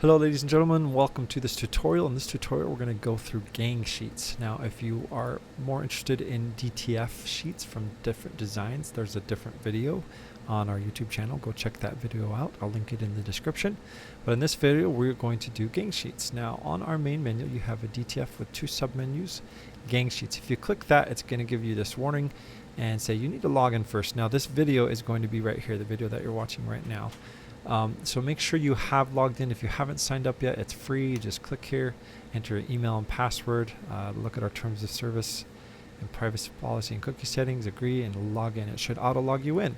Hello ladies and gentlemen, welcome to this tutorial. In this tutorial we're going to go through Gangsheets. Now if you are more interested in DTF sheets from different designs, there's a different video on our YouTube channel. Go check that video out. I'll link it in the description. But in this video we're going to do Gangsheets. Now on our main menu you have a DTF with two submenus, Gangsheets. If you click that, it's going to give you this warning and say you need to log in first. Now this video is going to be right here, the video that you're watching right now. So make sure you have logged in. If you haven't signed up yet, it's free. Just click here, enter your email and password, look at our terms of service and privacy policy and cookie settings, agree, and log in. It should auto log you in.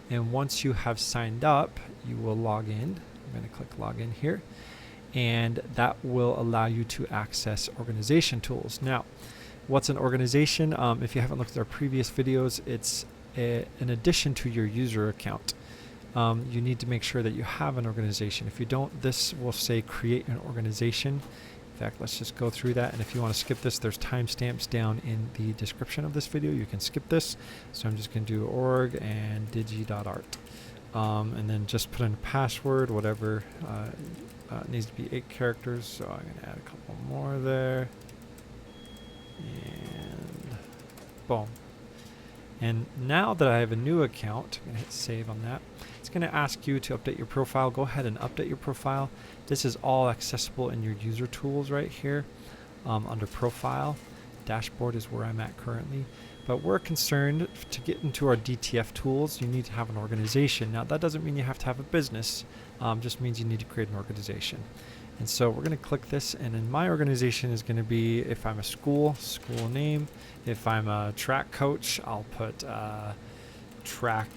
And once you have signed up, you will log in. I'm going to click log in here, and that will allow you to access organization tools. Now, what's an organization? If you haven't looked at our previous videos, it's an addition to your user account. You need to make sure that you have an organization. If you don't, this will say create an organization. In fact, let's just go through that. And if you want to skip this, there's timestamps down in the description of this video. You can skip this. So I'm just going to do org and Diji.Art. And then just put in a password, whatever. It needs to be 8 characters. So I'm going to add a couple more there. And boom. And now that I have a new account, I'm going to hit save on that. It's going to ask you to update your profile. Go ahead and update your profile. This is all accessible in your user tools right here under profile. Dashboard is where I'm at currently. But we're concerned to get into our DTF tools, you need to have an organization. Now that doesn't mean you have to have a business, just means you need to create an organization. And so we're going to click this, and then my organization is going to be, if I'm a school name. If I'm a track coach, I'll put track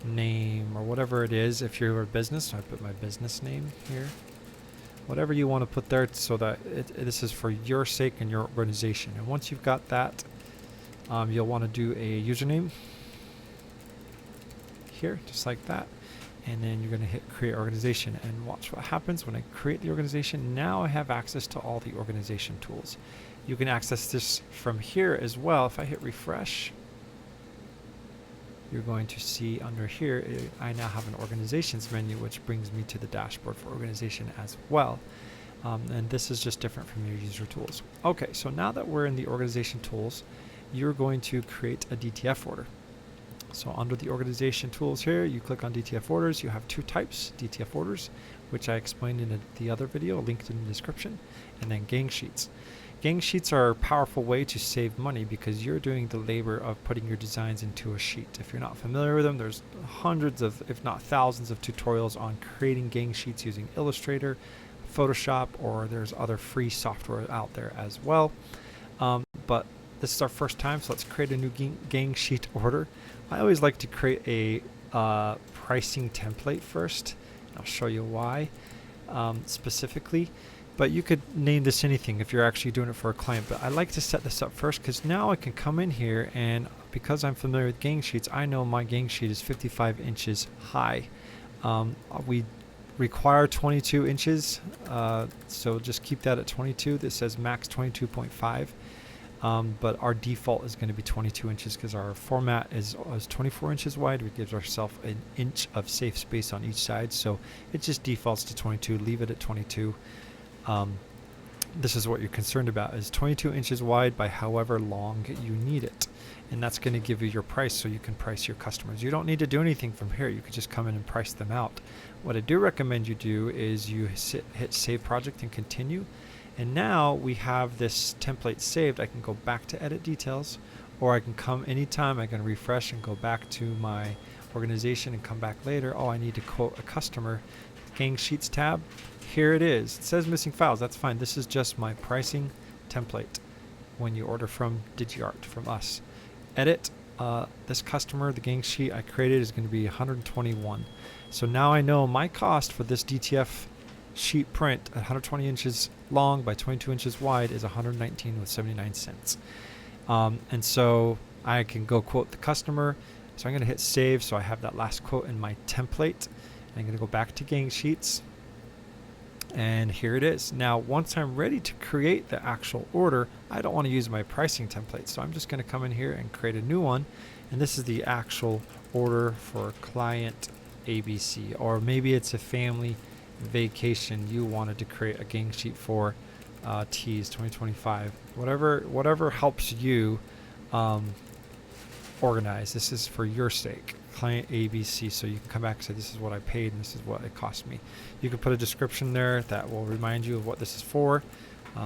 name or whatever it is. If you're a business, I put my business name here. Whatever you want to put there so that this is for your sake and your organization. And once you've got that, you'll want to do a username here, just like that. And then you're going to hit create organization, and watch what happens when I create the organization. Now I have access to all the organization tools. You can access this from here as well. If I hit refresh, you're going to see under here, I now have an organizations menu, which brings me to the dashboard for organization as well. And this is just different from your user tools. Okay, so now that we're in the organization tools, you're going to create a DTF order. So under the organization tools here, you click on DTF orders. You have two types, DTF orders, which I explained in the other video, linked in the description, and then Gangsheets. Gangsheets are a powerful way to save money because you're doing the labor of putting your designs into a sheet. If you're not familiar with them, there's hundreds of, if not thousands of tutorials on creating Gangsheets using Illustrator, Photoshop, or there's other free software out there as well. But this is our first time, so let's create a new Gangsheet order. I always like to create a pricing template first. I'll show you why specifically. But you could name this anything if you're actually doing it for a client. But I like to set this up first because now I can come in here, and because I'm familiar with Gangsheets, I know my Gangsheet is 55 inches high. We require 22 inches, so just keep that at 22. This says max 22.5. But our default is going to be 22 inches because our format is 24 inches wide. We give ourselves an inch of safe space on each side, so it just defaults to 22. Leave it at 22. This is what you're concerned about, is 22 inches wide by however long you need it, and that's going to give you your price so you can price your customers. You don't need to do anything from here. You could just come in and price them out. What I do recommend you do is you hit save project and continue. And now we have this template saved. I can go back to edit details, or I can come anytime. I can refresh and go back to my organization and come back later. Oh, I need to quote a customer. Gangsheets tab. Here it is. It says missing files. That's fine. This is just my pricing template when you order from DijiArt, from us. Edit. This customer, the Gangsheet I created is going to be 121. So now I know my cost for this DTF sheet print at 120 inches long by 22 inches wide is 119.79 cents. And so I can go quote the customer. So I'm going to hit save so I have that last quote in my template. I'm going to go back to Gangsheets, and here it is. Now once I'm ready to create the actual order, I don't want to use my pricing template, so I'm just going to come in here and create a new one, and this is the actual order for client ABC, or maybe it's a family vacation you wanted to create a gang sheet for, Tees 2025, whatever helps you organize. This is for your sake, client ABC, so you can come back and say, this is what I paid and this is what it cost me. You can put a description there that will remind you of what this is for.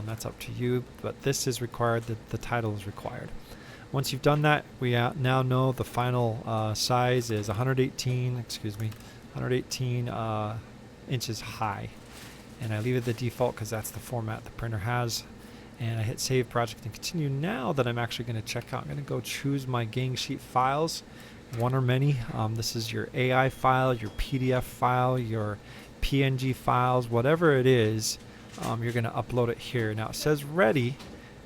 That's up to you, but this is required, the title is required. Once you've done that, we now know the final size is 118 inches high, and I leave it the default because that's the format the printer has. And I hit save project and continue. Now that I'm actually going to check out, I'm going to go choose my gang sheet files, one or many. This is your AI file, your PDF file, your PNG files, whatever it is. You're going to upload it here. Now it says ready.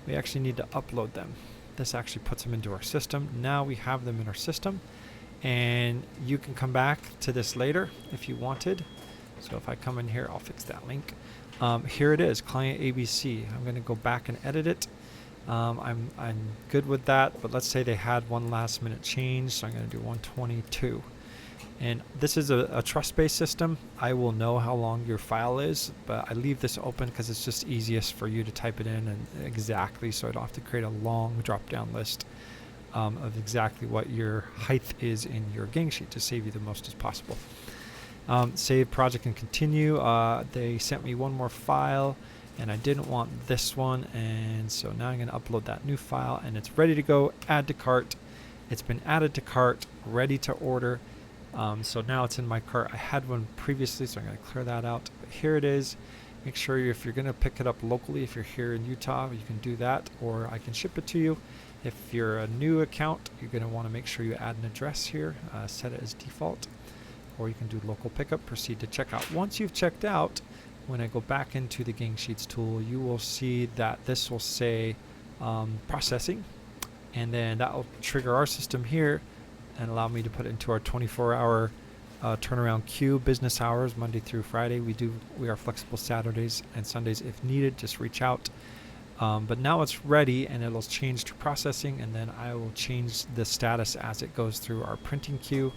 We actually need to upload them. This actually puts them into our system. Now we have them in our system, and you can come back to this later if you wanted. So if I come in here, I'll fix that link. Here it is, client ABC. I'm going to go back and edit it. I'm good with that, but let's say they had one last minute change, so I'm going to do 122. And this is a trust-based system. I will know how long your file is, but I leave this open because it's just easiest for you to type it in and exactly, so I don't have to create a long drop-down list of exactly what your height is in your gang sheet to save you the most as possible. Save project and continue. They sent me one more file and I didn't want this one, and so now I'm going to upload that new file and it's ready to go. Add to cart. It's been added to cart, ready to order. So now it's in my cart. I had one previously, so I'm going to clear that out. But here it is. Make sure if you're going to pick it up locally, if you're here in Utah, you can do that, or I can ship it to you. If you're a new account, you're going to want to make sure you add an address here, set it as default, or you can do local pickup, proceed to checkout. Once you've checked out, when I go back into the Gang Sheets tool, you will see that this will say processing, and then that will trigger our system here and allow me to put it into our 24-hour turnaround queue, business hours, Monday through Friday. We are flexible Saturdays and Sundays if needed. Just reach out. But now it's ready and it'll change to processing, and then I will change the status as it goes through our printing queue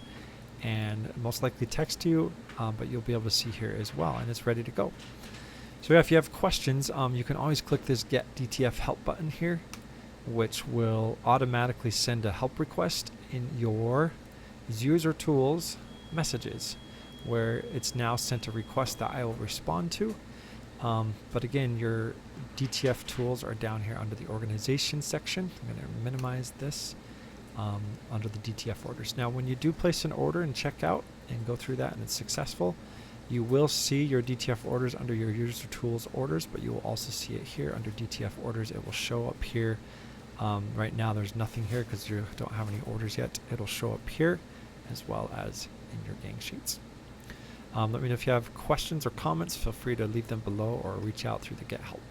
and most likely text to you, but you'll be able to see here as well, and it's ready to go. So yeah, if you have questions, you can always click this Get DTF Help button here, which will automatically send a help request in your user tools messages, where it's now sent a request that I will respond to. But again, your DTF tools are down here under the organization section. I'm going to minimize this under the DTF orders. Now, when you do place an order and check out and go through that and it's successful, you will see your DTF orders under your user tools orders, but you will also see it here under DTF orders. It will show up here. Right now there's nothing here because you don't have any orders yet. It'll show up here as well as in your gang sheets. Let me know if you have questions or comments. Feel free to leave them below or reach out through the Get Help.